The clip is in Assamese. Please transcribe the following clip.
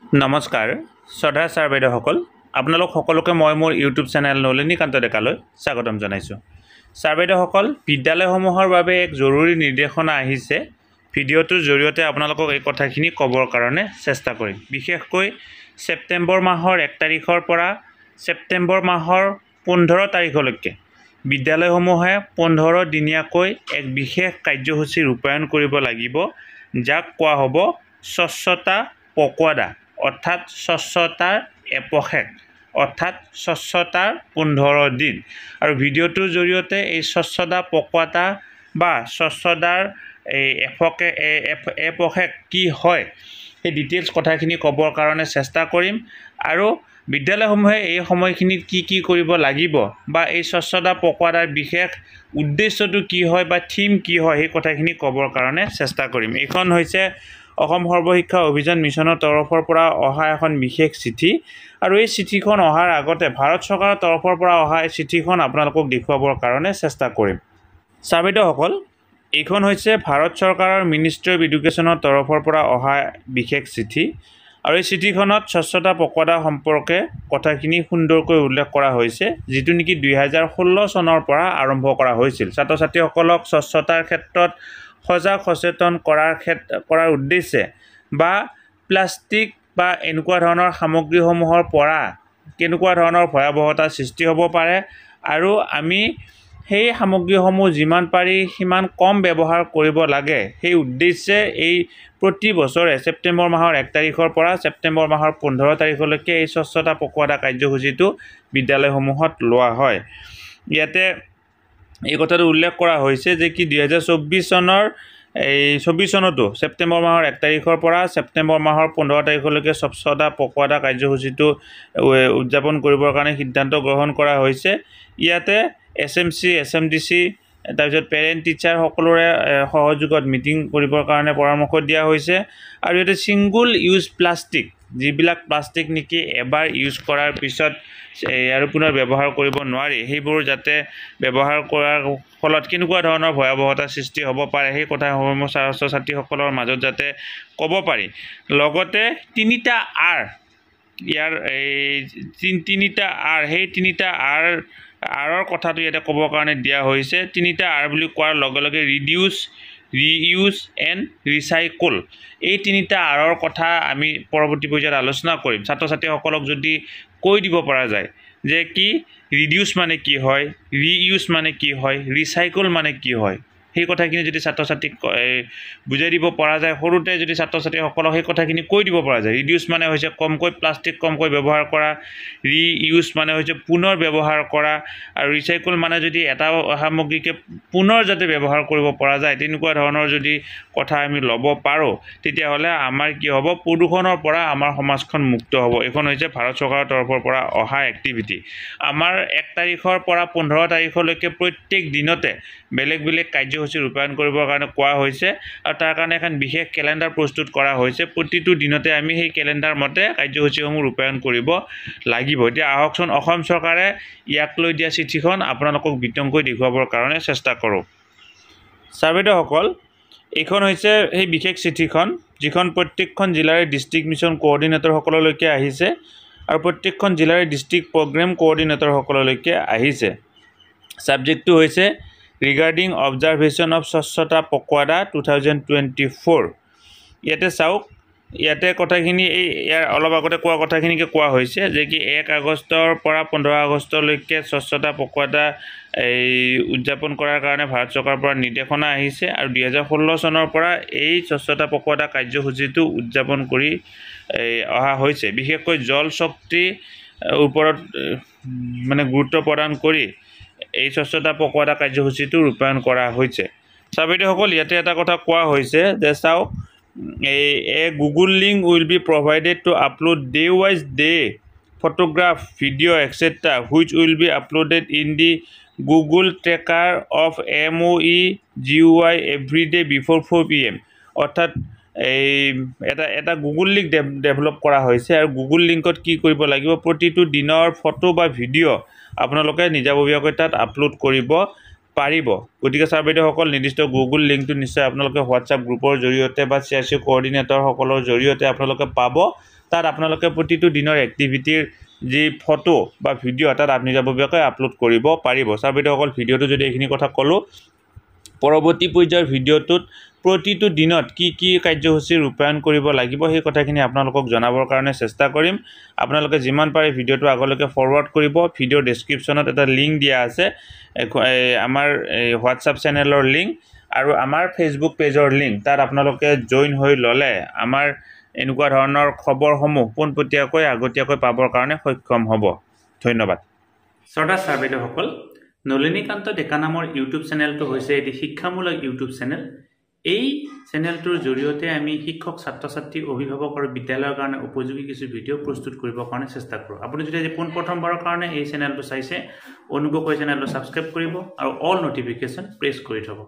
নমস্কাৰ শ্ৰদ্ধা ছাৰ বাইদেউসকল আপোনালোক সকলোকে মই মোৰ ইউটিউব চেনেল নলিনীকান্ত ডেকালৈ স্বাগতম জনাইছোঁ। ছাৰ বাইদেউসকল বিদ্যালয়সমূহৰ বাবে এক জৰুৰী নিৰ্দেশনা আহিছে। ভিডিঅ'টোৰ জৰিয়তে আপোনালোকক এই কথাখিনি ক'বৰ কাৰণে চেষ্টা কৰিম। বিশেষকৈ ছেপ্টেম্বৰ মাহৰ 1 তাৰিখৰ পৰা ছেপ্টেম্বৰ মাহৰ 15 তাৰিখলৈকে বিদ্যালয়সমূহে 15 দিনীয়াকৈ এক বিশেষ কাৰ্যসূচী ৰূপায়ণ কৰিব লাগিব, যাক কোৱা হ'ব স্বচ্ছতা পকৱাডা অৰ্থাৎ স্বচ্ছতাৰ এপষেক অৰ্থাৎ স্বচ্ছতাৰ 15 দিন। আৰু ভিডিঅ'টোৰ জৰিয়তে এই স্বচ্ছতা পকৱাডা বা স্বচ্ছতাৰ এই এপষেক কি হয় সেই ডিটেইলছ কথাখিনি ক'বৰ কাৰণে চেষ্টা কৰিম। আৰু বিদ্যালয়সমূহে এই সময়খিনিত কি কৰিব লাগিব বা এই স্বচ্ছতা পকৱাডাৰ বিশেষ উদ্দেশ্যটো কি হয় বা থিম কি হয় সেই কথাখিনি ক'বৰ কাৰণে চেষ্টা কৰিম। এইখন হৈছে অসম সৰ্বশিক্ষা অভিযান মিছনৰ তৰফৰ পৰা অহা এখন বিশেষ চিঠি। আৰু এই চিঠিখন অহাৰ আগতে ভাৰত চৰকাৰৰ তৰফৰ পৰা অহা এই চিঠিখন আপোনালোকক দেখুৱাবৰ কাৰণে চেষ্টা কৰিম। ছাৰ বাইদেউসকল, এইখন হৈছে ভাৰত চৰকাৰৰ মিনিষ্ট্ৰী অফ এডুকেশ্যনৰ তৰফৰ পৰা অহা বিশেষ চিঠি। আৰু এই চিঠিখনত স্বচ্ছতা পকৱাডা সম্পৰ্কে কথাখিনি সুন্দৰকৈ উল্লেখ কৰা হৈছে, যিটো নেকি 2016 চনৰ পৰা আৰম্ভ কৰা হৈছিল। ছাত্ৰ ছাত্ৰীসকলক স্বচ্ছতাৰ ক্ষেত্ৰত সজাগ সচেতন কৰাৰ উদ্দেশ্যে বা প্লাষ্টিক বা এনেকুৱা ধৰণৰ সামগ্ৰীসমূহৰ পৰা কেনেকুৱা ধৰণৰ ভয়াৱহতাৰ সৃষ্টি হ'ব পাৰে আৰু আমি সেই সামগ্ৰীসমূহ যিমান পাৰি সিমান কম ব্যৱহাৰ কৰিব লাগে, সেই উদ্দেশ্যে এই প্ৰতি বছৰে ছেপ্টেম্বৰ মাহৰ 1 তাৰিখৰ পৰা ছেপ্টেম্বৰ মাহৰ 15 তাৰিখলৈকে এই স্বচ্ছতা পকৱাডা কাৰ্যসূচীটো বিদ্যালয়সমূহত লোৱা হয়। ইয়াতে এই কথাটো উল্লেখ কৰা হৈছে যে কি 2024 চনৰ 24 চনতো ছেপ্টেম্বৰ মাহৰ 1 তাৰিখৰ পৰা ছেপ্টেম্বৰ মাহৰ 15 তাৰিখলৈকে স্বচ্ছতা পকৱাডা কাৰ্যসূচীটো উদযাপন কৰিবৰ কাৰণে সিদ্ধান্ত গ্ৰহণ কৰা হৈছে। ইয়াতে SMC, SMDC তাৰপিছত পেৰেণ্ট টিচাৰ সকলোৰে সহযোগত মিটিং কৰিবৰ কাৰণে পৰামৰ্শ দিয়া হৈছে। আৰু ইয়াতে ছিংগুল ইউজ প্লাষ্টিক, যিবিলাক প্লাষ্টিক নেকি এবাৰ ইউজ কৰাৰ পিছত আৰু পুনৰ ব্যৱহাৰ কৰিব নোৱাৰি, সেইবোৰ যাতে ব্যৱহাৰ কৰাৰ ফলত কেনেকুৱা ধৰণৰ ভয়াৱহতাৰ সৃষ্টি হ'ব পাৰে সেই কথাসমূহ ছাত্ৰ ছাত্ৰীসকলৰ মাজত যাতে ক'ব পাৰি। লগতে 3টা R, ইয়াৰ তিনিটা R, সেই 3টা Rৰ কথাটো ইয়াতে ক'বৰ কাৰণে দিয়া হৈছে। 3টা R বুলি কোৱাৰ লগে লগে ৰিডিউচ, ৰিইউজ এণ্ড ৰিচাইকল, এই 3টা Rৰ কথা আমি পৰৱৰ্তী পৰ্যায়ত আলোচনা কৰিম। ছাত্ৰ ছাত্ৰীসকলক যদি কৈ দিব পৰা যায় যে কি ৰিডিউচ মানে কি হয়, ৰিইউজ মানে কি হয়, ৰিচাইকল মানে কি হয়, সেই কথাখিনি যদি ছাত্ৰ ছাত্ৰীক বুজাই দিব পৰা যায়, সৰুতে যদি ছাত্ৰ ছাত্ৰীসকলক সেই কথাখিনি কৈ দিব পৰা যায়। ৰিডিউচ মানে হৈছে কমকৈ প্লাষ্টিক কমকৈ ব্যৱহাৰ কৰা, ৰিইউজ মানে হৈছে পুনৰ ব্যৱহাৰ কৰা, আৰু ৰিচাইকল মানে যদি এটা সামগ্ৰীকে পুনৰ যাতে ব্যৱহাৰ কৰিব পৰা যায়, তেনেকুৱা ধৰণৰ যদি কথা আমি ল'ব পাৰোঁ, তেতিয়াহ'লে আমাৰ কি হ'ব, প্ৰদূষণৰ পৰা আমাৰ সমাজখন মুক্ত হ'ব। এইখন হৈছে ভাৰত চৰকাৰৰ তৰফৰ পৰা অহা এক্টিভিটি। আমাৰ 1 তাৰিখৰ পৰা 15 তাৰিখলৈকে প্ৰত্যেক দিনতে বেলেগ বেলেগ কাৰ্যসূচী ৰূপায়ণ কৰিবৰ কাৰণে কোৱা হৈছে। আৰু তাৰ কাৰণে এখন বিশেষ কেলেণ্ডাৰ প্ৰস্তুত কৰা হৈছে। প্ৰতিটো দিনতে আমি সেই কেলেণ্ডাৰ মতে কাৰ্যসূচীসমূহ ৰূপায়ণ কৰিব লাগিব। এতিয়া আহকচোন অসম চৰকাৰে ইয়াক লৈ দিয়া চিঠিখন আপোনালোকক বিতংকৈ দেখুৱাবৰ কাৰণে চেষ্টা কৰোঁ। ছাৰ বাইদেউসকল, এইখন হৈছে সেই বিশেষ চিঠিখন, যিখন প্ৰত্যেকখন জিলাৰে ডিষ্ট্ৰিক্ট মিছন কোঅৰ্ডিনেটৰসকললৈকে আহিছে আৰু প্ৰত্যেকখন জিলাৰে ডিষ্ট্ৰিক্ট প্ৰগ্ৰেম কোঅৰ্ডিনেটৰসকললৈকে আহিছে। ছাবজেক্টটো হৈছে ৰিগাৰ্ডিং অবজাৰভেশ্যন অফ স্বচ্ছতা পকৱাডা 2024। ইয়াতে চাওক, ইয়াতে কথাখিনি ইয়াৰ অলপ আগতে কোৱা কথাখিনিকে কোৱা হৈছে যে কি 1 আগষ্টৰ পৰা 15 আগষ্টলৈকে স্বচ্ছতা পকৱাডা উদযাপন কৰাৰ কাৰণে ভাৰত চৰকাৰৰ পৰা নিৰ্দেশনা আহিছে। আৰু 2016 চনৰ পৰা এই স্বচ্ছতা পকৱাডা কাৰ্যসূচীটো উদযাপন কৰি অহা হৈছে। বিশেষকৈ জল শক্তি ওপৰত মানে গুৰুত্ব প্ৰদান কৰি এই স্বচ্ছতা পকৱাডা কাৰ্যসূচীটো ৰূপায়ণ কৰা হৈছে। ছাৰ বাইদেউসকল, ইয়াতে এটা কথা কোৱা হৈছে যে চাওক, a Google link will be provided to upload day wise day photograph, video' etcetera which will be uploaded in the Google tracker of MOEGUI every day before 4 PM। অৰ্থাৎ এটা গুগল লিংক ডেভেলপ কৰা হৈছে। আৰু গুগল লিংকত কি কৰিব লাগিব, প্ৰতিটো দিনৰ ফটো বা ভিডিঅ' আপোনালোকে নিজাববীয়াকৈ তাত আপলোড কৰিব পাৰিব। গতিকে ছাৰ বাইদেউসকল, নিৰ্দিষ্ট গুগল লিংকটো নিশ্চয় আপোনালোকে হোৱাটছআপ গ্ৰুপৰ জৰিয়তে বা CRC কোঅৰ্ডিনেটৰসকলৰ জৰিয়তে আপোনালোকে পাব। তাত আপোনালোকে প্ৰতিটো দিনৰ এক্টিভিটিৰ যি ফটো বা ভিডিঅ' তাত নিজাববীয়াকৈ আপলোড কৰিব পাৰিব ছাৰ বাইদেউসকল ভিডিঅ'টো যদি এইখিনি কথা ক'লোঁ পৰৱৰ্তী পৰ্যায়ৰ ভিডিঅ'টোত প্ৰতিটো দিনত কি কাৰ্যসূচী ৰূপায়ণ কৰিব লাগিব সেই কথাখিনি আপোনালোকক জনাবৰ কাৰণে চেষ্টা কৰিম আপোনালোকে যিমান পাৰে ভিডিঅ'টো আগলৈকে ফৰৱাৰ্ড কৰিব ভিডিঅ'ৰ ডেছক্ৰিপশ্যনত এটা লিংক দিয়া আছে আমাৰ হোৱাটছআপ চেনেলৰ লিংক আৰু আমাৰ ফেচবুক পেজৰ লিংক তাত আপোনালোকে জইন হৈ ল'লে আমাৰ এনেকুৱা ধৰণৰ খবৰসমূহ পোনপটীয়াকৈ আগতীয়াকৈ পাবৰ কাৰণে সক্ষম হ'ব ধন্যবাদ শ্ৰদ্ধা ছাৰ বাইদেউসকল নলিনীকান্ত ডেকা নামৰ ইউটিউব চেনেলটো হৈছে এটি শিক্ষামূলক ইউটিউব চেনেল এই চেনেলটোৰ জৰিয়তে আমি শিক্ষক ছাত্ৰ ছাত্ৰী অভিভাৱক আৰু বিদ্যালয়ৰ কাৰণে উপযোগী কিছু ভিডিঅ' প্ৰস্তুত কৰিবৰ কাৰণে চেষ্টা কৰোঁ আপুনি যদি আজি পোনপ্ৰথমবাৰৰ কাৰণে এই চেনেলটো চাইছে অনুগ্ৰহ কৰি চেনেলটো ছাবস্ক্ৰাইব কৰিব আৰু অল নটিফিকেশ্যন প্ৰেছ কৰি থ'ব